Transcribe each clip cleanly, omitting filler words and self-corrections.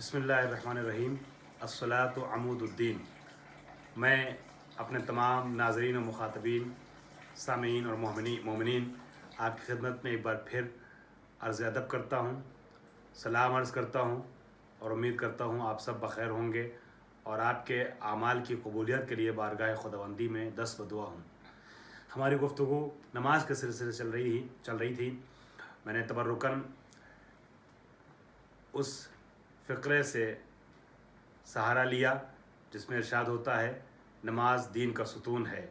बिस्मिल्लाहिर्रहमानिर्रहीम। अस्सलातु अमूदुद्दीन। मैं अपने तमाम नाज़रीन और मुखातबीन, सामीन और मोमिनीन आपकी खिदमत में एक बार फिर अर्ज़ अदब करता हूँ, सलाम अर्ज़ करता हूँ और उम्मीद करता हूँ आप सब बख़ैर होंगे और आपके आमाल की कबूलियत के लिए बारगाह खुदावंदी में दस्त बदुआ हूँ। हमारी गुफ्तगू नमाज के सिलसिले चल रही थी। मैंने तबर्रुकन उस फ़िक्रे से सहारा लिया जिसमें इरशाद होता है नमाज दीन का सुतून है,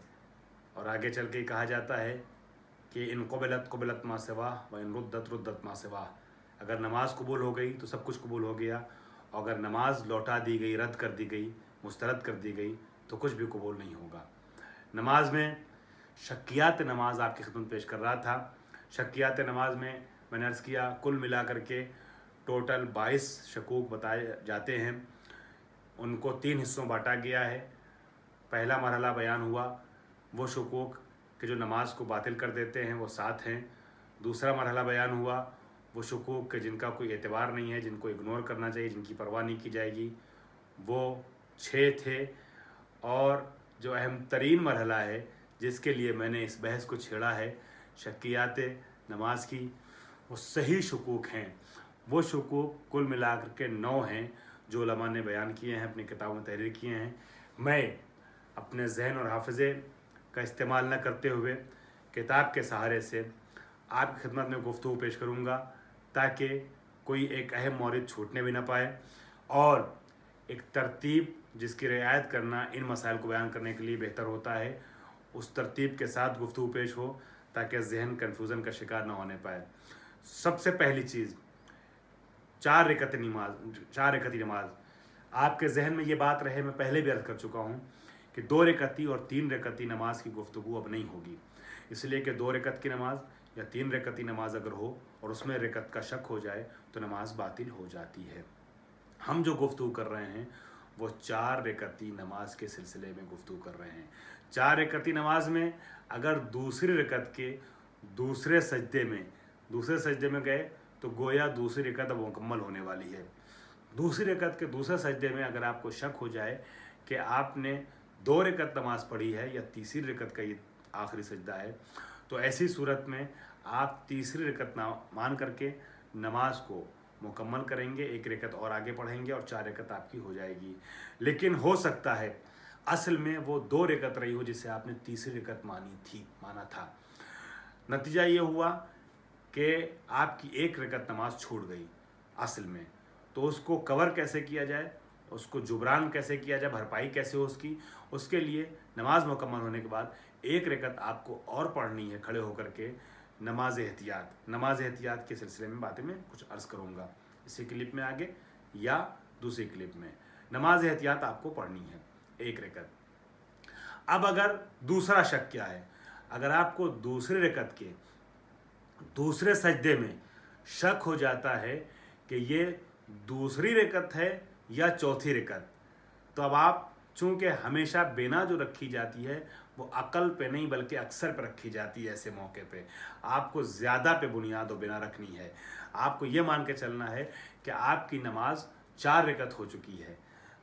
और आगे चल के कहा जाता है कि इन क़ुबिलत मा सिवा व इन रुद्दत मा सिवा। अगर नमाज कबूल हो गई तो सब कुछ कबूल हो गया, और अगर नमाज लौटा दी गई, रद्द कर दी गई, मुस्तरद कर दी गई तो कुछ भी कबूल नहीं होगा। नमाज में शक्कियात नमाज आपकी खिदमत पेश कर रहा था। शक्कियात नमाज में मैंने अर्ज़ किया कुल मिला करके टोटल 22 शकूक बताए जाते हैं। उनको 3 हिस्सों में बांटा गया है। पहला मरहला बयान हुआ वो शकूक कि जो नमाज को बातिल कर देते हैं, वो 7 हैं। दूसरा मरहला बयान हुआ वो शकूक के जिनका कोई एतबार नहीं है, जिनको इग्नोर करना चाहिए, जिनकी परवाह नहीं की जाएगी, वो 6 थे। और जो अहम तरीन मरहला है जिसके लिए मैंने इस बहस को छेड़ा है, शक्कियात नमाज की, वो सही शकूक हैं। वो शकूक कुल मिलाकर के 9 हैं जो उलमा ने बयान किए हैं, अपनी किताबों में तहरीर किए हैं। मैं अपने जहन और हाफिज़े का इस्तेमाल न करते हुए किताब के सहारे से आपकी खिदमत में गुफ्तगू पेश करूँगा ताकि कोई एक अहम मौरिद छूटने भी ना पाए, और एक तरतीब जिसकी रियायत करना इन मसाइल को बयान करने के लिए बेहतर होता है, उस तरतीब के साथ गुफ्तगू पेश हो ताकि जहन कन्फ्यूज़न का शिकार न होने पाए। सबसे पहली चीज़ 4 रकती नमाज। आपके जहन में ये बात रहे, मैं पहले भी अर्ज़ कर चुका हूँ कि 2 रकती और 3 रकती नमाज की गुफ्तगू अब नहीं होगी, इसलिए कि 2 रकत की नमाज या 3 रकती नमाज अगर हो और उसमें रकत का शक हो जाए तो नमाज बातिल हो जाती है। हम जो गुफ्तगू कर रहे हैं वो 4 रकती नमाज के सिलसिले में गुफ्तगू कर रहे हैं। 4 रकती नमाज में अगर दूसरी रकत के दूसरे सजदे में गए तो गोया दूसरी रकत अब मुकम्मल होने वाली है। दूसरी रकत के दूसरे सजदे में अगर आपको शक हो जाए कि आपने 2 रकत नमाज पढ़ी है या तीसरी रकत का ये आखिरी सजदा है, तो ऐसी सूरत में आप तीसरी रकत मान करके नमाज को मुकम्मल करेंगे, 1 रकत और आगे पढ़ेंगे और 4 रकत आपकी हो जाएगी। लेकिन हो सकता है असल में वो 2 रकत रही हो जिसे आपने तीसरी रकत माना था। नतीजा ये हुआ कि आपकी 1 रकत नमाज छूट गई असल में, तो उसको कवर कैसे किया जाए, उसको जुबरान कैसे किया जाए, भरपाई कैसे हो उसके लिए नमाज मुकम्मल होने के बाद 1 रकत आपको और पढ़नी है खड़े होकर के। नमाज एहतियात के सिलसिले में बातें मैं कुछ अर्ज़ करूँगा इसी क्लिप में आगे या दूसरी क्लिप में। नमाज एहतियात आपको पढ़नी है 1 रकत। अब अगर दूसरा शक क्या है, अगर आपको दूसरे रकत के दूसरे सजदे में शक हो जाता है कि ये दूसरी रकत है या चौथी रकत, तो अब आप चूँकि हमेशा बिना जो रखी जाती है वो अकल पे नहीं बल्कि अक्सर पे रखी जाती है, ऐसे मौके पे आपको ज़्यादा पे बुनियाद और बिना रखनी है। आपको ये मान के चलना है कि आपकी नमाज 4 रकत हो चुकी है,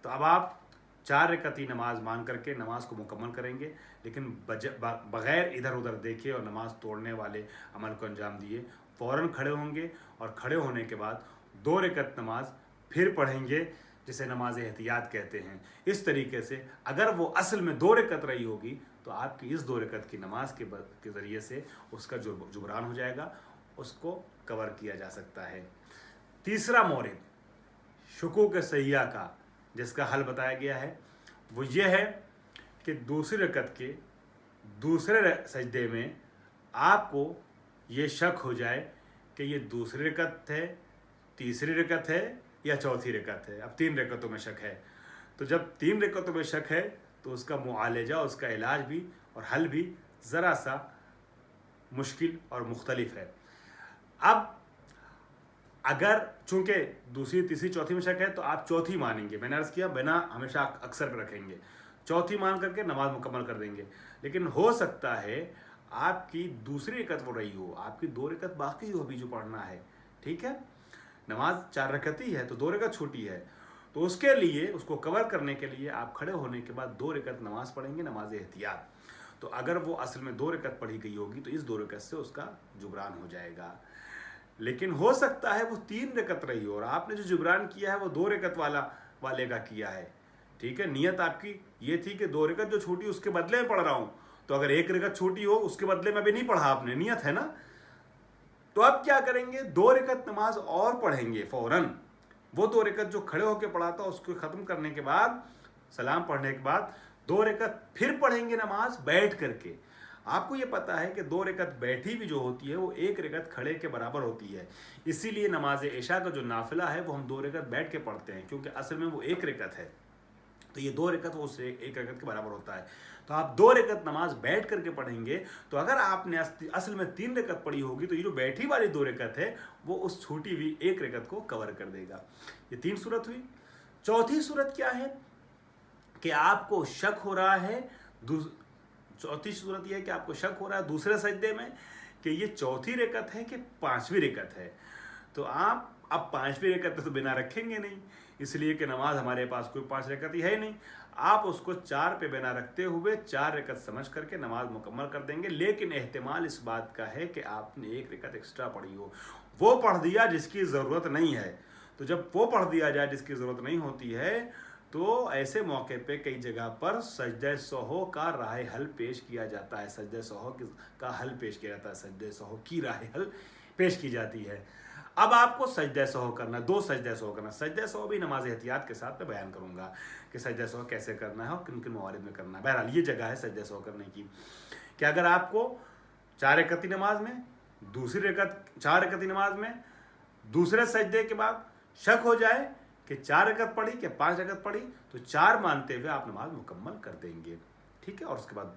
तो अब आप 4 रकती नमाज मान करके नमाज को मुकम्मल करेंगे, लेकिन बग़ैर इधर उधर देखे और नमाज तोड़ने वाले अमल को अंजाम दिए फ़ौरन खड़े होंगे, और खड़े होने के बाद 2 रकत नमाज फिर पढ़ेंगे जिसे नमाज एहतियात कहते हैं। इस तरीके से अगर वो असल में 2 रकत रही होगी तो आपकी इस 2 रकत की नमाज के ज़रिए से उसका जुबरान हो जाएगा, उसको कवर किया जा सकता है। तीसरा मौरिद शुकूक सहिया का जिसका हल बताया गया है वो ये है कि दूसरी रकत के दूसरे सजदे में आपको ये शक हो जाए कि ये दूसरी रकत है, तीसरी रकत है या चौथी रकत है। अब 3 रकतों में शक है, तो जब 3 रकतों में शक है तो उसका मुआलजा, उसका इलाज भी और हल भी ज़रा सा मुश्किल और मुख्तलिफ है। अब अगर चूँकि दूसरी, तीसरी, चौथी में शक है तो आप चौथी मानेंगे, मैंने अर्ज़ किया बिना हमेशा अक्सर पर रखेंगे, चौथी मान करके नमाज मुकम्मल कर देंगे। लेकिन हो सकता है आपकी दूसरी रकत वो रही हो, आपकी 2 रकत बाकी हो अभी जो पढ़ना है, ठीक है। नमाज 4 रकत ही है तो 2 रकत छोटी है, तो उसके लिए उसको कवर करने के लिए आप खड़े होने के बाद 2 रकत नमाज पढ़ेंगे, नमाज एहतियात। तो अगर वो असल में 2 रकत पढ़ी गई होगी तो इस 2 रकत से उसका जुबरान हो जाएगा। लेकिन हो सकता है वो 3 रकत रही हो और आपने जो जुबरान किया है वो 2 रकत वाले का किया है, ठीक है। नियत आपकी ये थी कि 2 रकत जो छोटी उसके बदले में पढ़ रहा हूँ, तो अगर 1 रकत छोटी हो उसके बदले में अभी नहीं पढ़ा आपने, नियत है ना। तो अब क्या करेंगे, 2 रकत नमाज और पढ़ेंगे फौरन। वो 2 रकत जो खड़े होकर पढ़ा था उसको ख़त्म करने के बाद, सलाम पढ़ने के बाद 2 रकत फिर पढ़ेंगे नमाज बैठ करके। आपको ये पता है कि 2 रकत बैठी भी जो होती है वो 1 रकत खड़े के बराबर होती है। इसीलिए नमाज इशा का जो नाफिला है वो हम 2 रकत बैठ के पढ़ते हैं, क्योंकि असल में वो 1 रकत है, तो ये 2 रकत वो उससे 1 रकत के बराबर होता है। तो आप 2 रकत नमाज बैठ करके पढ़ेंगे, तो अगर आपने असल में 3 रकत पढ़ी होगी तो ये जो बैठी वाली 2 रकत है वो उस छूटी हुई 1 रकत को कवर कर देगा। ये 3 सूरत हुई। चौथी सूरत क्या है कि आपको शक हो रहा है, चौथी सूरत यह है कि आपको शक हो रहा है दूसरे सजदे में कि ये चौथी रकत है कि 5वीं रकत है। तो आप अब 5वीं रकत तो बिना रखेंगे नहीं, इसलिए कि नमाज हमारे पास कोई 5 रकत ही है नहीं। आप उसको 4 पे बिना रखते हुए 4 रकत समझ करके नमाज मुकम्मल कर देंगे। लेकिन एहतिमाल इस बात का है कि आपने 1 रकत एक्स्ट्रा पढ़ी हो, वो पढ़ दिया जिसकी ज़रूरत नहीं है। तो जब वो पढ़ दिया जाए जिसकी ज़रूरत नहीं होती है, तो ऐसे मौके पे कई जगह पर सजदे सहू का राह हल पेश किया जाता है, सजदे सहू का हल पेश किया जाता है, सजदे सहू की राह हल पेश की जाती है। अब आपको सजदे सहू करना, 2 सजदे सहू करना। सजदे सहू भी नमाज एहतियात के साथ मैं बयान करूंगा कि सजदे सहू कैसे करना है और किन किन मवालिद में करना है। बहरहाल ये जगह है सजदे सहू करने की कि अगर आपको 4 रकती नमाज में, दूसरी रकत 4 रकती नमाज में दूसरे सजदे के बाद शक हो जाए कि 4 रकत पढ़ी कि 5 रकत पढ़ी, तो 4 मानते हुए आप नमाज मुकम्मल कर देंगे, ठीक है। और उसके बाद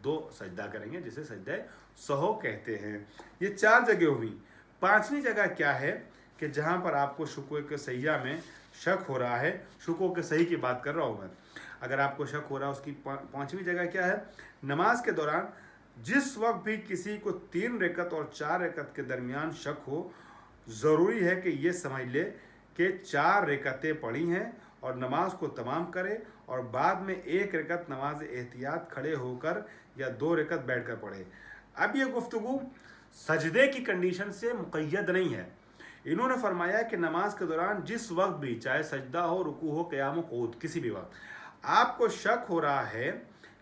2 सजदा करेंगे जिसे सजदे सहू कहते हैं। ये 4 जगह हुई। 5वीं जगह क्या है कि जहाँ पर आपको शुकू के सहिया में शक हो रहा है, शुकू के सही की बात कर रहा हूँ मैं, अगर आपको शक हो रहा है उसकी 5वीं जगह क्या है, नमाज के दौरान जिस वक्त भी किसी को 3 रकत और 4 रकत के दरमियान शक हो, ज़रूरी है कि ये समझ ले कि 4 रकतें पढ़ी हैं और नमाज को तमाम करे और बाद में 1 रकत नमाज एहतियात खड़े होकर या 2 रकत बैठ कर पढ़े। अब ये गुफ्तगू सजदे की कंडीशन से मुक़य्यद नहीं है। इन्होंने फरमाया कि नमाज के दौरान जिस वक्त भी, चाहे सजदा हो, रुकू हो, क़याम हो, क़ुऊद, किसी भी वक्त आपको शक हो रहा है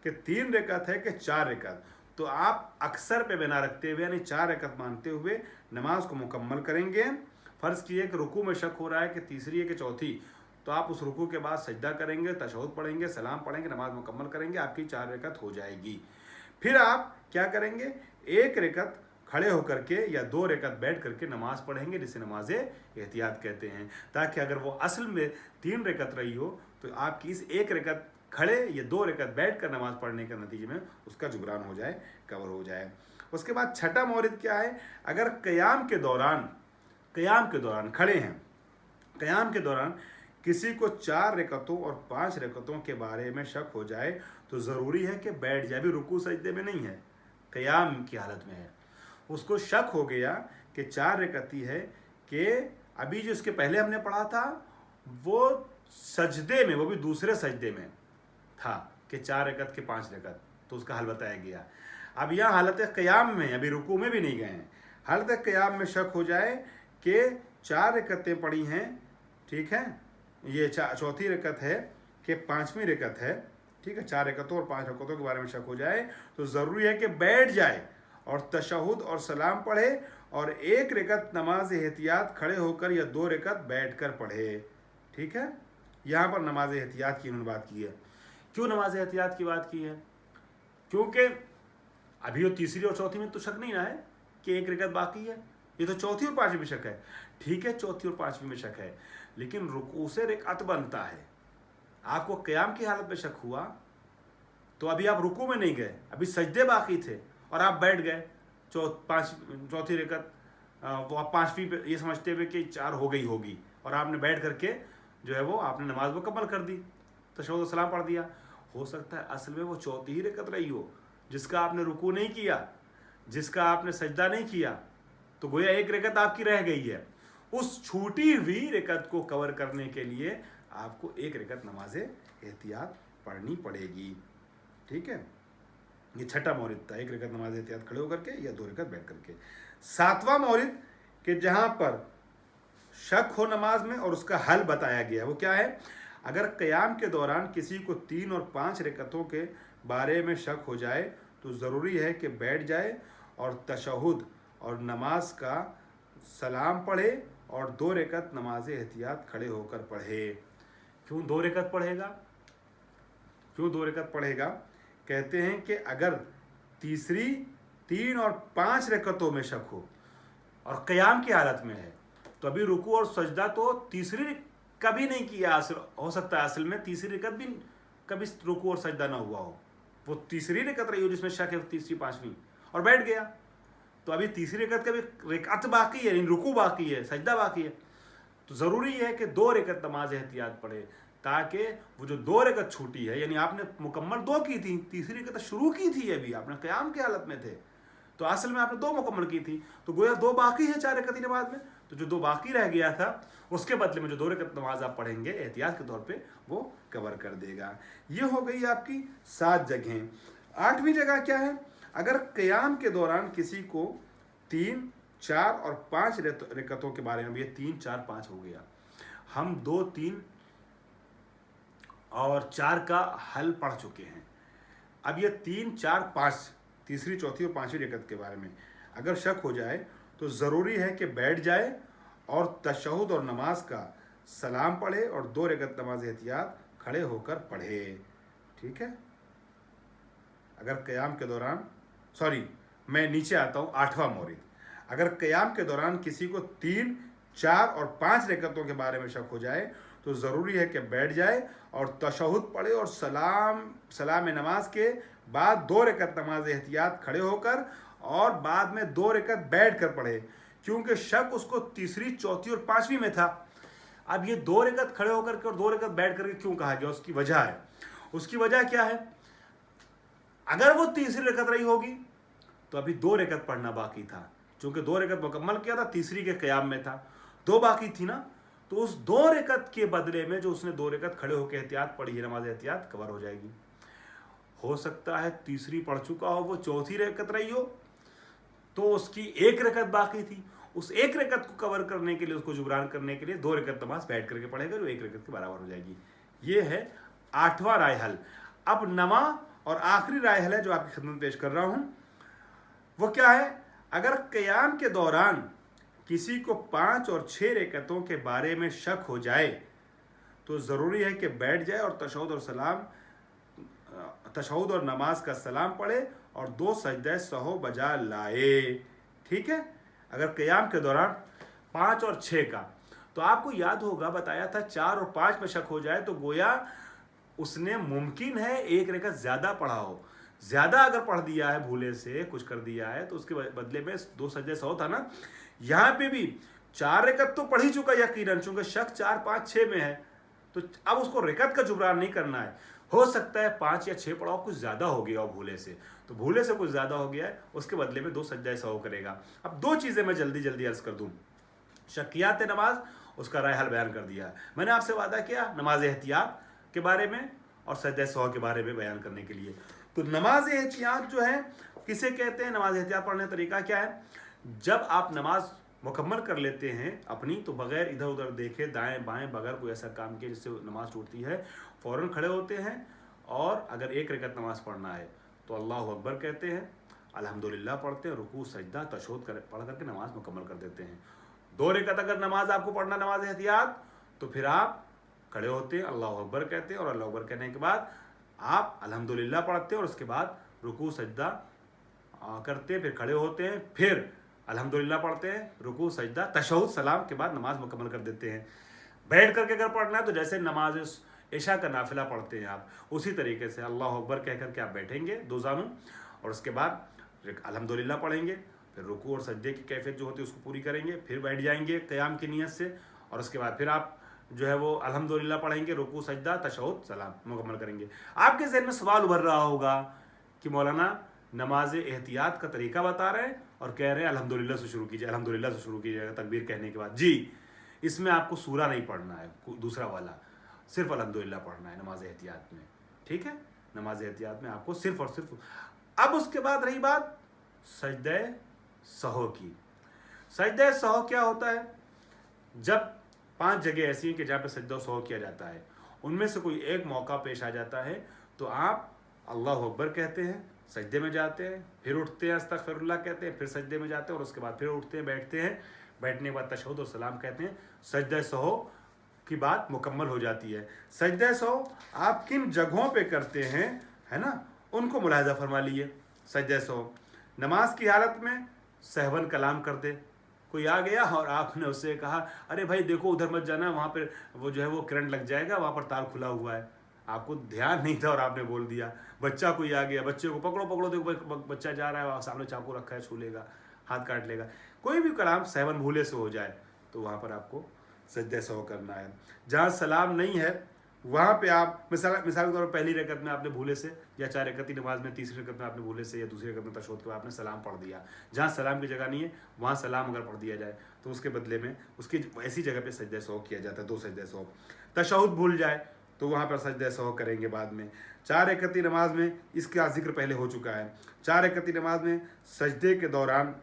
कि 3 रकत है कि 4 रकत, तो आप अक्सर पे बिना रखते हुए यानी 4 रकत मानते हुए नमाज को मुकम्मल करेंगे। फ़र्ज़ किए कि रुकू में शक हो रहा है कि तीसरी है कि चौथी, तो आप उस रुकू के बाद सजदा करेंगे, तशहुद पढ़ेंगे, सलाम पढ़ेंगे, नमाज मुकम्मल करेंगे, आपकी 4 रकत हो जाएगी। फिर आप क्या करेंगे, 1 रकत खड़े होकर के या 2 रकत बैठ करके नमाज पढ़ेंगे जिसे नमाज एहतियात कहते हैं, ताकि अगर वो असल में 3 रकत रही हो तो आपकी इस 1 रकत खड़े या 2 रकत बैठ कर नमाज पढ़ने के नतीजे में उसका जुबरान हो जाए, कवर हो जाए। उसके बाद छठा मौरिद क्या है, अगर क़याम के दौरान खड़े हैं, क़याम के दौरान किसी को 4 रकतों और 5 रकतों के बारे में शक हो जाए तो ज़रूरी है कि बैठ जाए, भी रुकू सजदे में नहीं है, क़याम की हालत में है। उसको शक हो गया कि 4 रकती है कि अभी जो इसके पहले हमने पढ़ा था वो सजदे में, वो भी दूसरे सजदे में था कि 4 रकत के 5 रकत, तो उसका हल बताया गया। अब यहाँ हालत क़याम में, अभी रुकू में भी नहीं गए हैं, हालत क़याम में शक हो जाए कि 4 रकतें पढ़ी हैं, ठीक है, ये चौथी रकत है कि 5वीं रकत है, ठीक है, 4 रकतों और 5 रकतों के बारे में शक हो जाए तो ज़रूरी है कि बैठ जाए और तशहुद और सलाम पढ़े और 1 रकत नमाज एहतियात खड़े होकर या 2 रकत बैठ कर पढ़े, ठीक है। यहाँ पर नमाज एहतियात की उन्होंने बात की है। क्यों नमाज एहतियात की बात की है, क्योंकि अभी वो तीसरी और चौथी में तो शक नहीं ना है कि 1 रकत बाकी है, ये तो चौथी और 5वीं में शक है, ठीक है, चौथी और 5वीं में शक है, लेकिन रुकू से रकअत बनता है। आपको क़याम की हालत में शक हुआ तो अभी आप रुकू में नहीं गए, अभी सजदे बाकी थे और आप बैठ गए चौथी रकत, वो आप 5वीं पे ये समझते हुए कि 4 हो गई होगी और आपने बैठ करके जो है वो आपने नमाज मुकम्मल कर दी, तशहुद सलाम पढ़ दिया। हो सकता है असल में वो चौथी ही रकत रही हो जिसका आपने रुकू नहीं किया, जिसका आपने सजदा नहीं किया, तो गोया 1 रकत आपकी रह गई है। उस छूटी हुई रकत को कवर करने के लिए आपको एक रकत नमाज एहतियात पढ़नी पड़ेगी। ठीक है, ये छठा मौरिद था, एक रकत नमाज एहतियात खड़े होकर के या 2 रकत बैठ करके। 7वां मौरिद कि जहाँ पर शक हो नमाज में और उसका हल बताया गया, वो क्या है? अगर क़याम के दौरान किसी को 3 और 5 रकतों के बारे में शक हो जाए तो ज़रूरी है कि बैठ जाए और तशहुद और नमाज का सलाम पढ़े और 2 रकत नमाज एहतियात खड़े होकर पढ़े। क्यों 2 रकत पढ़ेगा? क्यों 2 रकत पढ़ेगा? कहते हैं कि अगर तीसरी 3 और 5 रकतों में शक हो और क़याम की हालत में है तो अभी रुकू और सजदा तो तीसरी कभी नहीं किया, हो सकता है असल में तीसरी रकत भी कभी रुकू और सजदा ना हुआ हो, वो तीसरी रकत रही हो जिसमें शक है, तीसरी 5वीं, और बैठ गया तो अभी तीसरी रकत का भी रकत बाकी है, रुकू बाकी है, सजदा बाकी है। तो ज़रूरी है कि 2 रकत नमाज एहतियात पढ़े ताकि वो जो 2 रकत छूटी है, यानी आपने मुकम्मल 2 की थी, तीसरी रकत शुरू की थी, अभी आपने क़याम की हालत में थे तो असल में आपने 2 मुकम्मल की थी, तो गोया 2 बाकी है 4 रकत की नमाज में, तो जो 2 बाकी रह गया था उसके बदले में जो 2 रकत नमाज आप पढ़ेंगे एहतियात के तौर पे वो कवर कर देगा। ये हो गई आपकी 7 जगहें। 8वीं जगह क्या है? अगर क़याम के दौरान किसी को 3, 4 और 5 रकतों के बारे में, ये 3, 4, 5 हो गया, हम 2, 3 और 4 का हल पढ़ चुके हैं। अब ये 3, 4, 5 तीसरी, चौथी और 5वीं रकत के बारे में अगर शक हो जाए तो ज़रूरी है कि बैठ जाए और तशहुद और नमाज का सलाम पढ़े और 2 रकत नमाज एहतियात खड़े होकर पढ़े। ठीक है, अगर क़याम के दौरान, मैं नीचे आता हूँ, 8वां मौरिद, अगर क़याम के दौरान किसी को 3, 4 और 5 रकतों के बारे में शक हो जाए तो ज़रूरी है कि बैठ जाए और तशहुद पढ़े और सलाम नमाज के बाद 2 रकत नमाज एहतियात खड़े होकर और बाद में 2 रकत बैठ कर पढ़े, क्योंकि शक उसको तीसरी, चौथी और 5वीं में था। अब ये 2 रकत खड़े होकर के और 2 रकत बैठ करके क्यों कहा गया? उसकी वजह है। उसकी वजह क्या है? अगर वो तीसरी रकत रही होगी तो अभी 2 रकत पढ़ना बाकी था, क्योंकि 2 रकत मुकम्मल किया था, तीसरी के क़याम में था, 2 बाकी थी ना, तो उस 2 रकत के बदले में जो उसने 2 रकत खड़े होकर एहतियात पढ़ी है, नमाज एहतियात कवर हो जाएगी। हो सकता है तीसरी पढ़ चुका हो, वो चौथी रकत रही हो तो उसकी 1 रकत बाकी थी, उस 1 रकत को कवर करने के लिए, उसको जुबरान करने के लिए 2 रकत नमाज बैठ करके पढ़ेगा, जो 1 रकत के बराबर हो जाएगी। ये है 8वां राय हल। अब 9वां और आखिरी राय हल है जो आपकी खिदमत में पेश कर रहा हूँ, वो क्या है? अगर क़याम के दौरान किसी को 5 और 6 रकतों के बारे में शक हो जाए तो ज़रूरी है कि बैठ जाए और तशहुद और नमाज का सलाम पढ़े और 2 सजदे सहौ बजा लाए। ठीक है, अगर क़याम के दौरान 5 और 6 का, तो आपको याद होगा बताया था 4 और 5 में शक हो जाए तो गोया उसने मुमकिन है 1 रकत ज़्यादा पढ़ा हो, ज़्यादा अगर पढ़ दिया है, भूले से कुछ कर दिया है तो उसके बदले में 2 सजदे सहौ था ना। यहाँ पे भी 4 रकत तो पढ़ ही चुका यकीनन, चूंकि शक 4, 5, 6 में है, तो अब उसको रकत का जुबरान नहीं करना है। हो सकता है 5 या 6 पढ़ाओ, कुछ ज़्यादा हो गया हो भूले से, तो भूले से कुछ ज़्यादा हो गया है, उसके बदले में 2 सजदे सहौ करेगा। अब 2 चीज़ें मैं जल्दी जल्दी अर्ज़ कर दूँ। शकियात नमाज, उसका राय हल बयान कर दिया। मैंने आपसे वादा किया नमाज एहतियात के बारे में और सजदे सहौ के बारे में बयान करने के लिए। तो नमाज एहतियात जो है किसे कहते हैं? नमाज एहतियात पढ़ने का तरीका क्या है? जब आप नमाज मुकम्मल कर लेते हैं अपनी, तो बग़ैर इधर उधर देखे, दाएं बाएं, बगैर कोई ऐसा काम किए जिससे नमाज टूटती है, फ़ौरन खड़े होते हैं और अगर 1 रकत नमाज पढ़ना है तो अल्लाह अकबर कहते हैं, अल्हम्दुलिल्लाह पढ़ते हैं, रुकू सजदा तशहुद पढ़ करके नमाज मुकम्मल कर देते हैं। 2 रकत अगर नमाज आपको पढ़ना नमाज एहतियात, तो फिर आप खड़े होते हैं, अल्लाह अकबर कहते हैं और अल्लाह अकबर कहने के बाद आप अल्हम्दुलिल्लाह पढ़ते हैं और उसके बाद रुकू सजदा करते हैं, फिर खड़े होते हैं, फिर अल्हम्दुलिल्लाह पढ़ते हैं, रुकू सजदा तशहुद सलाम के बाद नमाज मुकम्मल कर देते हैं। बैठ करके अगर पढ़ना है तो जैसे नमाज इशा का नाफिला पढ़ते हैं आप, उसी तरीके से अल्लाह अकबर कह करके आप बैठेंगे 2 जानू, और उसके बाद अल्हम्दुलिल्लाह पढ़ेंगे, फिर रुकू और सजदे की कैफियत जो होती है उसको पूरी करेंगे, फिर बैठ जाएंगे क़याम की नीयत से, और उसके बाद फिर आप जो है वो अल्हम्दुलिल्लाह पढ़ेंगे, रुकू सजदा तशहुद सलाम मुकम्मल करेंगे। आपके ज़हन में सवाल उभर रहा होगा कि मौलाना नमाज एहतियात का तरीका बता रहे हैं और कह रहे हैं अल्हम्दुलिल्लाह से शुरू कीजिए, अल्हम्दुलिल्लाह से शुरू कीजिएगा तकबीर कहने के बाद। जी, इसमें आपको सूरा नहीं पढ़ना है, दूसरा वाला सिर्फ अल्हम्दुलिल्लाह पढ़ना है नमाज एहतियात में, ठीक है। नमाज एहतियात में आपको सिर्फ और सिर्फ। अब उसके बाद रही बात सजदे सहौ की। सजदे सहौ क्या होता है? जब 5 जगह ऐसी हैं कि जहाँ पे सजदा सहौ किया जाता है, उनमें से कोई एक मौका पेश आ जाता है तो आप अल्लाह अकबर कहते हैं, सजदे में जाते हैं, फिर उठते हैं, अस्तगफिरुल्लाह कहते हैं, फिर सजदे में जाते हैं, और उसके बाद फिर उठते हैं, बैठते हैं, बैठने के बाद तशहुद और सलाम कहते हैं। सजदे सहौ की बात मुकम्मल हो जाती है। सजदे सहौ आप किन जगहों पे करते हैं, है ना, उनको मुलाहिजा फरमा लिए। सजदे सहौ नमाज की हालत में सहवन कलाम कर दे। कोई आ गया और आपने उससे कहा अरे भाई देखो उधर मत जाना, वहाँ पर वो जो है वो करंट लग जाएगा, वहाँ पर तार खुला हुआ है। आपको ध्यान नहीं था और आपने बोल दिया। बच्चा कोई आ गया, बच्चे को पकड़ो पकड़ो, देखो बच्चा जा रहा है, सामने चाकू रखा है, छू लेगा, हाथ काट लेगा। कोई भी कलाम सहवन भूले से हो जाए तो वहाँ पर आपको सजदे सहौ करना है। जहाँ सलाम नहीं है वहाँ पे आप मिसाल के तौर पर पहली रकत में आपने भूले से, या 4 रकती नमाज में तीसरी रकत में आपने भूले से, या दूसरी रकत में तशहुद के बाद आपने सलाम पढ़ दिया। जहाँ सलाम की जगह नहीं है वहाँ सलाम अगर पढ़ दिया जाए तो उसके बदले में उसकी ऐसी जगह पे सजदे सहौ किया जाता है, 2 सजदे सहौ। तशहुद भूल जाए तो वहाँ पर सजदे सहौ करेंगे बाद में। 4 रकती नमाज में इसका जिक्र पहले हो चुका है। 4 रकती नमाज में सजदे के दौरान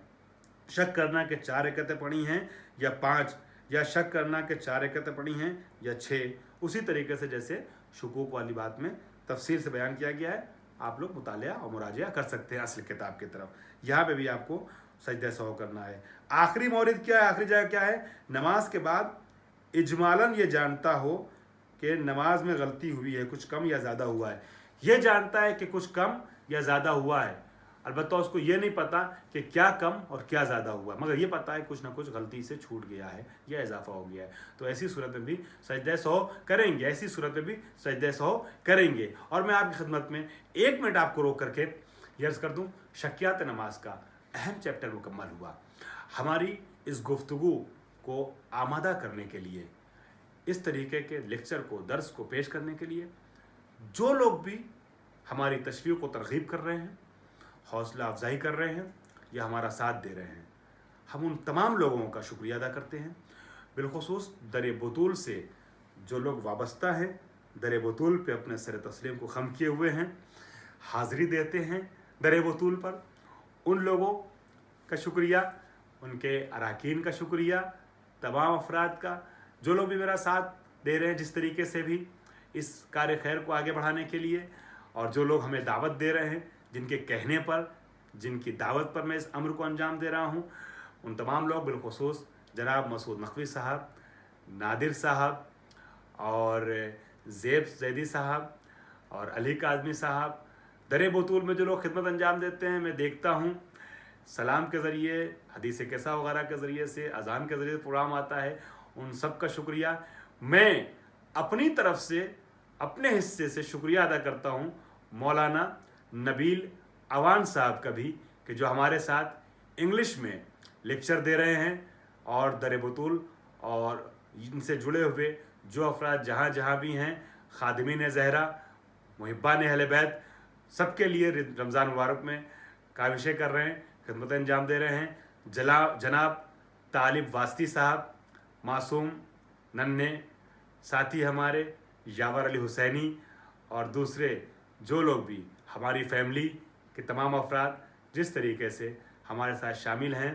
शक करना कि 4 रकतें पढ़ी हैं या 5, या शक करना कि 4 रकतें पढ़ी हैं या 6, उसी तरीके से जैसे शुकूक वाली बात में तफसील से बयान किया गया है। आप लोग मुतालिया और मुराजिया कर सकते हैं असल किताब की तरफ। यहाँ पे भी आपको सजदे सहौ करना है। आखिरी मौरिद क्या है, आखिरी जगह क्या है? नमाज के बाद इजमालन ये जानता हो कि नमाज में गलती हुई है, कुछ कम या ज़्यादा हुआ है। ये जानता है कि कुछ कम या ज़्यादा हुआ है, अलबत्ता उसको ये नहीं पता कि क्या कम और क्या ज़्यादा हुआ, मगर ये पता है कुछ ना कुछ गलती से छूट गया है या इजाफा हो गया है। तो ऐसी सूरत में भी सजदे सहौ करेंगे, ऐसी सूरत में भी सजदे सहौ करेंगे। और मैं आपकी खिदमत में 1 मिनट आपको रोक करके ये अर्ज़ कर दूँ, शकियात नमाज का अहम चैप्टर मुकम्मल हुआ। हमारी इस गुफ्तगू को आमादा करने के लिए, इस तरीके के लेक्चर को, दर्स को पेश करने के लिए जो लोग भी हमारी तशरीह को तरगीब कर रहे हैं, हौसला अफजाई कर रहे हैं या हमारा साथ दे रहे हैं, हम उन तमाम लोगों का शुक्रिया अदा करते हैं। बिलखुसूस दर बतूल से जो लोग वाबस्ता हैं, दर बतूल पे अपने सर तस्लीम को खम किए हुए हैं, हाज़िरी देते हैं दर बतूल पर, उन लोगों का शुक्रिया, उनके अरकान का शुक्रिया, तमाम अफराद का जो लोग भी मेरा साथ दे रहे हैं जिस तरीके से भी इस कार्य खैर को आगे बढ़ाने के लिए, और जो लोग हमें दावत दे रहे हैं, जिनके कहने पर, जिनकी दावत पर मैं इस अमर को अंजाम दे रहा हूँ, उन तमाम लोग बिलखुसूस जनाब मसूद नकवी साहब, नादिर साहब और ज़ेब जैदी साहब और अली काज़मी साहब, दर बतूल में जो लोग खिदमत अंजाम देते हैं, मैं देखता हूँ सलाम के ज़रिए, हदीस कैसा वगैरह के ज़रिए से, अज़ान के ज़रिए प्रोग्राम आता है, उन सब का शुक्रिया। मैं अपनी तरफ से, अपने हिस्से से शुक्रिया अदा करता हूँ मौलाना नबील अवान साहब का भी, कि जो हमारे साथ इंग्लिश में लेक्चर दे रहे हैं, और दर बतूल और इनसे जुड़े हुए जो अफराद जहाँ जहाँ भी हैं, खादिमीन ज़हरा, मुहिब्बान अहले बैत, सबके लिए रमज़ान मुबारक में काविशें कर रहे हैं, खिदमत अंजाम दे रहे हैं। जनाब तालिब वास्ती साहब, मासूम नन्हे साथी हमारे, यावर अली हुसैनी और दूसरे जो लोग भी हमारी फैमिली के तमाम अफराद जिस तरीके से हमारे साथ शामिल हैं,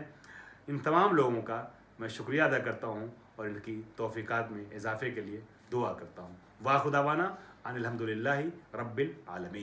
इन तमाम लोगों का मैं शुक्रिया अदा करता हूँ और इनकी तौफ़ीक़ात में इजाफ़े के लिए दुआ करता हूँ। वाह खुदावाना अनिल हम्दुलिल्लाहि रब्बिल आलमीन।